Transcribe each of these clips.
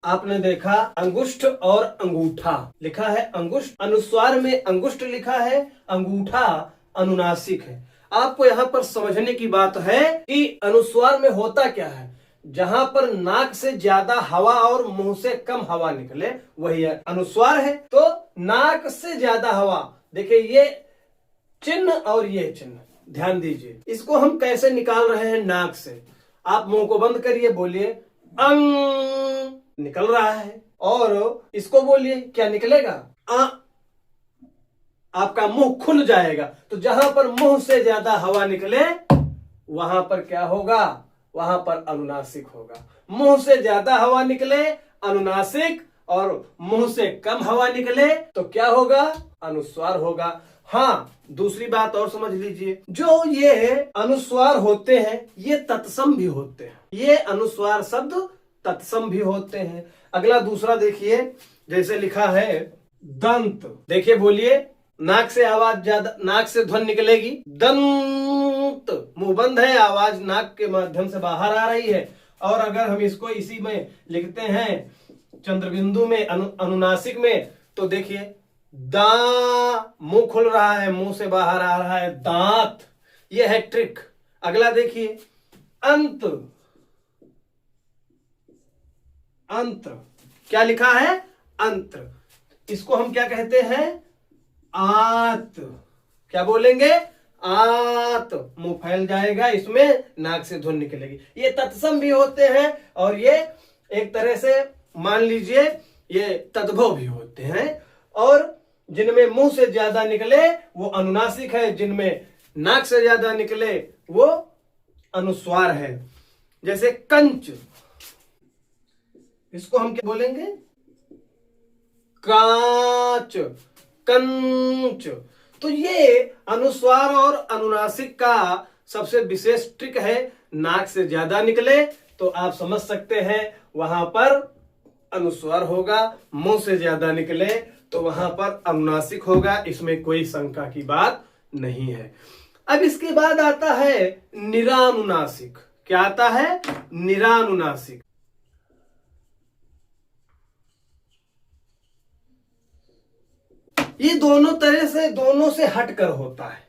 आपने देखा अंगुष्ठ और अंगूठा, लिखा है अंगुष्ठ, अनुस्वार में अंगुष्ठ लिखा है, अंगूठा अनुनासिक है। आपको यहाँ पर समझने की बात है कि अनुस्वार में होता क्या है, जहां पर नाक से ज्यादा हवा और मुंह से कम हवा निकले वही है अनुस्वार है। तो नाक से ज्यादा हवा, देखिए ये चिन्ह और ये चिन्ह ध्यान दीजिए, इसको हम कैसे निकाल रहे हैं नाक से। आप मुंह को बंद करिए, बोलिए अंग, निकल रहा है। और इसको बोलिए, क्या निकलेगा, आ, आपका मुंह खुल जाएगा। तो जहां पर मुंह से ज्यादा हवा निकले वहां पर क्या होगा, वहां पर अनुनासिक होगा। मुंह से ज्यादा हवा निकले अनुनासिक, और मुंह से कम हवा निकले तो क्या होगा, अनुस्वार होगा। हाँ, दूसरी बात और समझ लीजिए, जो ये अनुस्वार होते हैं ये तत्सम भी होते हैं, ये अनुस्वार शब्द तत्सम भी होते हैं। अगला दूसरा देखिए, जैसे लिखा है दंत, देखिए बोलिए, नाक से आवाज ज्यादा, नाक से ध्वनि निकलेगी दंत, मुंह बंद है, आवाज नाक के माध्यम से बाहर आ रही है। और अगर हम इसको इसी में लिखते हैं चंद्रबिंदु में, अनुनासिक में, तो देखिए दा, मुंह खुल रहा है, मुंह से बाहर आ रहा है दांत, यह है ट्रिक। अगला देखिए अंत, अंत क्या लिखा है, अंत, इसको हम क्या कहते हैं, आत, क्या बोलेंगे, आत, मुंह फैल जाएगा, इसमें नाक से ध्वनि निकलेगी। ये तत्सम भी होते हैं और ये एक तरह से मान लीजिए ये तद्भव भी होते हैं। और जिनमें मुंह से ज्यादा निकले वो अनुनासिक है, जिनमें नाक से ज्यादा निकले वो अनुस्वार है। जैसे कंच, इसको हम क्या बोलेंगे, कांच, कंच। तो ये अनुस्वार और अनुनासिक का सबसे विशेष ट्रिक है, नाक से ज्यादा निकले तो आप समझ सकते हैं वहां पर अनुस्वार होगा, मुंह से ज्यादा निकले तो वहां पर अनुनासिक होगा, इसमें कोई शंका की बात नहीं है। अब इसके बाद आता है निरानुनासिक। क्या आता है, निरानुनासिक। ये दोनों तरह से, दोनों से हटकर होता है।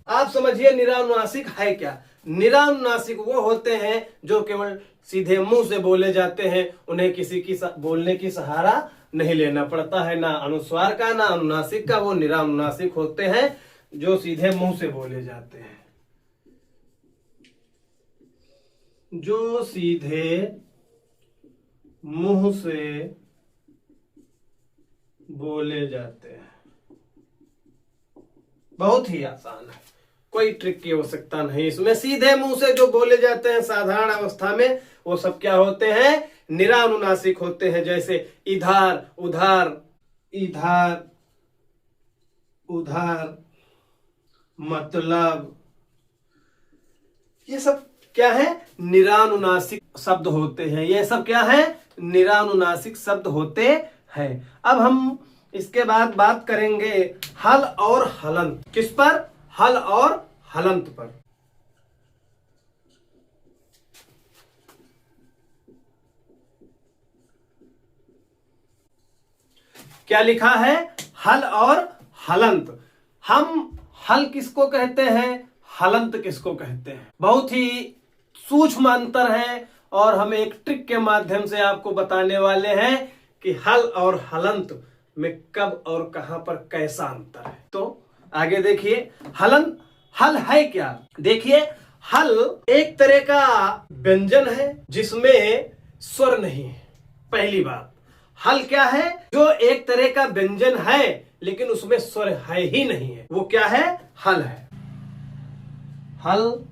आप समझिए निरानुनासिक है क्या। निरानुनासिक वो होते हैं जो केवल सीधे मुंह से बोले जाते हैं, उन्हें किसी की बोलने की सहारा नहीं लेना पड़ता है, ना अनुस्वार का ना अनुनासिक का। वो निरानुनासिक होते हैं जो सीधे मुंह से बोले जाते हैं, जो सीधे मुंह से बोले जाते हैं। बहुत ही आसान है, कोई ट्रिक की आवश्यकता नहीं इसमें। सीधे मुंह से जो बोले जाते हैं साधारण अवस्था में, वो सब क्या होते हैं, निरानुनासिक होते हैं। जैसे इधर उधर, इधर उधर, मतलब, ये सब क्या है, निरानुनासिक शब्द होते हैं। ये सब क्या है, निरानुनासिक शब्द होते हैं। अब हम इसके बाद बात करेंगे हल और हलंत। किस पर, हल और हलंत पर। क्या लिखा है, हल और हलंत। हम हल किसको कहते हैं, हलंत किसको कहते हैं, बहुत ही सूक्ष्म अंतर है और हम एक ट्रिक के माध्यम से आपको बताने वाले हैं कि हल और हलंत में कब और कहां पर कैसा अंतर है। तो आगे देखिए, हलन, हल है क्या, देखिए हल एक तरह का व्यंजन है जिसमें स्वर नहीं है। पहली बात, हल क्या है, जो एक तरह का व्यंजन है लेकिन उसमें स्वर है ही नहीं है, वो क्या है, हल है। हल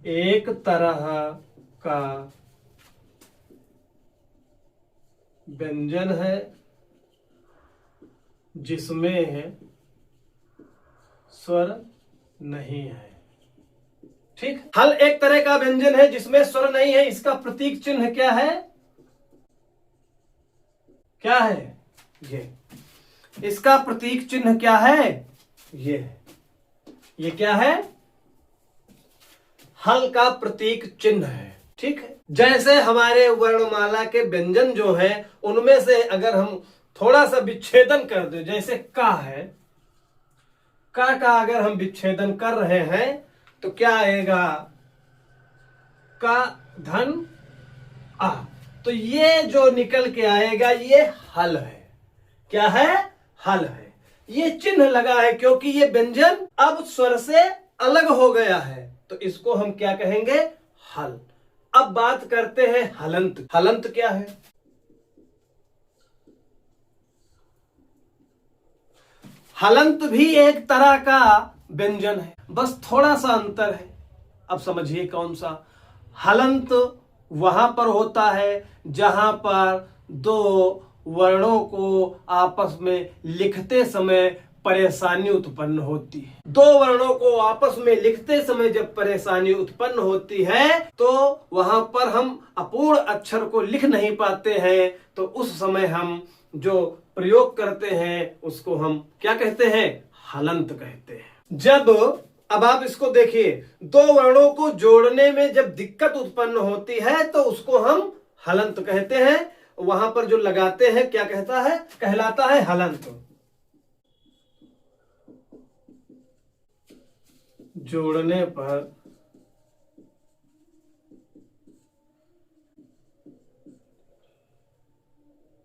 एक तरह का व्यंजन है जिसमें स्वर नहीं है। ठीक, हल एक तरह का व्यंजन है जिसमें स्वर नहीं है। इसका प्रतीक चिन्ह क्या है, क्या है, ये, इसका प्रतीक चिन्ह क्या है, ये क्या है, हल का प्रतीक चिन्ह है। ठीक है। जैसे हमारे वर्णमाला के व्यंजन जो हैं उनमें से अगर हम थोड़ा सा विच्छेदन कर दे, जैसे का है, का अगर हम विच्छेदन कर रहे हैं तो क्या आएगा, का धन आ, तो ये जो निकल के आएगा ये हल है। क्या है, हल है। ये चिन्ह लगा है क्योंकि ये व्यंजन अब स्वर से अलग हो गया है, तो इसको हम क्या कहेंगे, हल। अब बात करते हैं हलंत। हलंत क्या है, हलंत भी एक तरह का व्यंजन है, बस थोड़ा सा अंतर है। अब समझिए कौन सा। हलंत वहां पर होता है जहां पर दो वर्णों को आपस में लिखते समय परेशानी उत्पन्न होती है। दो वर्णों को आपस में लिखते समय जब परेशानी उत्पन्न होती है तो वहां पर हम अपूर्ण अक्षर को लिख नहीं पाते हैं, तो उस समय हम जो प्रयोग करते हैं उसको हम क्या कहते हैं, हलंत कहते हैं। जब, अब आप इसको देखिए, दो वर्णों को जोड़ने में जब दिक्कत उत्पन्न होती है तो उसको हम हलंत कहते हैं। वहां पर जो लगाते हैं क्या कहता है, कहलाता है हलंत। जोड़ने पर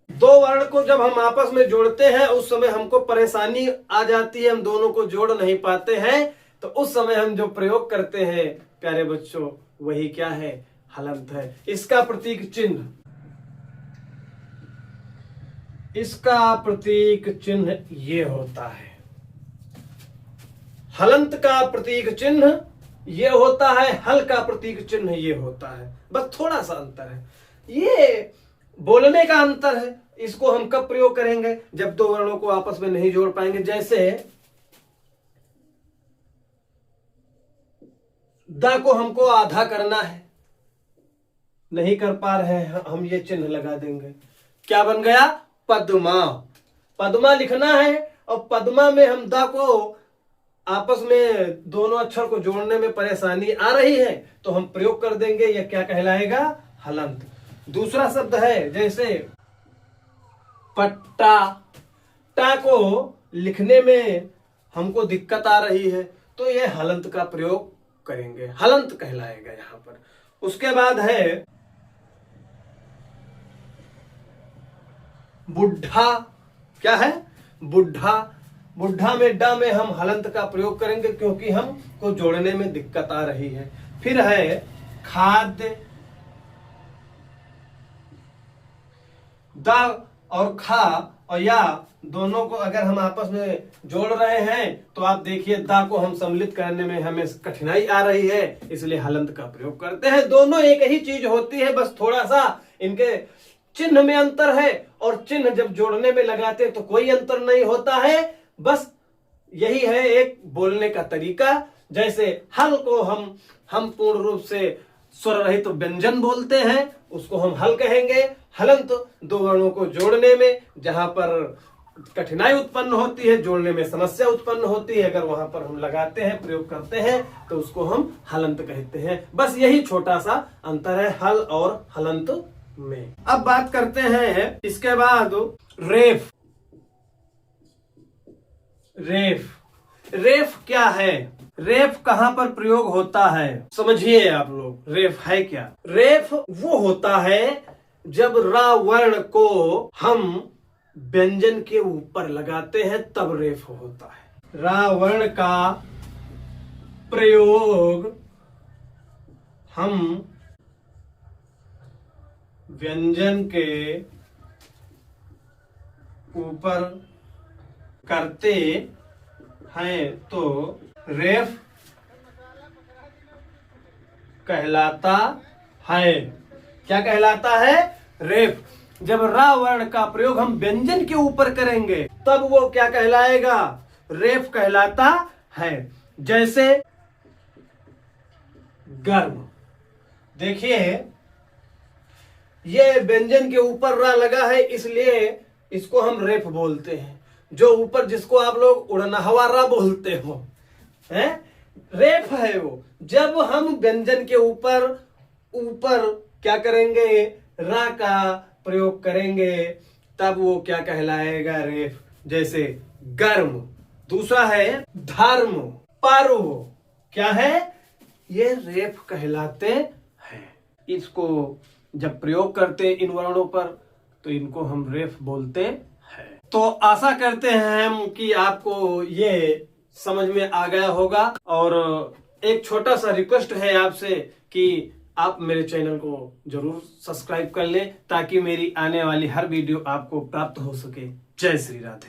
दो वर्ण को जब हम आपस में जोड़ते हैं उस समय हमको परेशानी आ जाती है, हम दोनों को जोड़ नहीं पाते हैं, तो उस समय हम जो प्रयोग करते हैं प्यारे बच्चों वही क्या है, हलंत है। इसका प्रतीक चिन्ह, इसका प्रतीक चिन्ह ये होता है। हलंत का प्रतीक चिन्ह ये होता है, हल का प्रतीक चिन्ह ये होता है, बस थोड़ा सा अंतर है। ये बोलने का अंतर है। इसको हम कब प्रयोग करेंगे, जब दो वर्णों को आपस में नहीं जोड़ पाएंगे। जैसे द को हमको आधा करना है, नहीं कर पा रहे हैं, हम ये चिन्ह लगा देंगे। क्या बन गया, पद्मा। पद्मा लिखना है और पद्मा में हम द को आपस में दोनों अक्षर को जोड़ने में परेशानी आ रही है तो हम प्रयोग कर देंगे, यह क्या कहलाएगा, हलंत। दूसरा शब्द है जैसे पट्टा। टा को लिखने में हमको दिक्कत आ रही है तो यह हलंत का प्रयोग करेंगे, हलंत कहलाएगा यहां पर। उसके बाद है बुढ़ा। क्या है, बुढ़ा। बुढ़ा में ड में हम हलंत का प्रयोग करेंगे क्योंकि हमको जोड़ने में दिक्कत आ रही है। फिर है खाद्य। द और खा और या दोनों को अगर हम आपस में जोड़ रहे हैं तो आप देखिए द को हम सम्मिलित करने में हमें कठिनाई आ रही है, इसलिए हलंत का प्रयोग करते हैं। दोनों एक ही चीज होती है, बस थोड़ा सा इनके चिन्ह में अंतर है, और चिन्ह जब जोड़ने में लगाते हैं तो कोई अंतर नहीं होता है, बस यही है एक बोलने का तरीका। जैसे हल को हम पूर्ण रूप से स्वर रहित तो व्यंजन बोलते हैं, उसको हम हल कहेंगे। हलंत दो वर्णों को जोड़ने में जहां पर कठिनाई उत्पन्न होती है, जोड़ने में समस्या उत्पन्न होती है, अगर वहां पर हम लगाते हैं, प्रयोग करते हैं तो उसको हम हलंत कहते हैं। बस यही छोटा सा अंतर है हल और हलंत में। अब बात करते हैं इसके बाद रेफ। रेफ, रेफ क्या है, रेफ कहां पर प्रयोग होता है, समझिए आप लोग। रेफ है क्या, रेफ वो होता है जब रा वर्ण को हम व्यंजन के ऊपर लगाते हैं तब रेफ होता है। रा वर्ण का प्रयोग हम व्यंजन के ऊपर करते हैं तो रेफ कहलाता है। क्या कहलाता है, रेफ। जब रा वर्ण का प्रयोग हम व्यंजन के ऊपर करेंगे तब वो क्या कहलाएगा, रेफ कहलाता है। जैसे गर्म, देखिए ये व्यंजन के ऊपर रा लगा है इसलिए इसको हम रेफ बोलते हैं। जो ऊपर जिसको आप लोग उड़नहवा रा बोलते हो, हैं, रेफ है वो। जब हम व्यंजन के ऊपर ऊपर क्या करेंगे, रा का प्रयोग करेंगे, तब वो क्या कहलाएगा, रेफ। जैसे गर्म। दूसरा है धर्म, पर्व, क्या है, ये रेफ कहलाते हैं। इसको जब प्रयोग करते हैं इन वर्णों पर तो इनको हम रेफ बोलते हैं। तो आशा करते हैं हम कि आपको ये समझ में आ गया होगा। और एक छोटा सा रिक्वेस्ट है आपसे कि आप मेरे चैनल को जरूर सब्सक्राइब कर लें ताकि मेरी आने वाली हर वीडियो आपको प्राप्त हो सके। जय श्री राधे।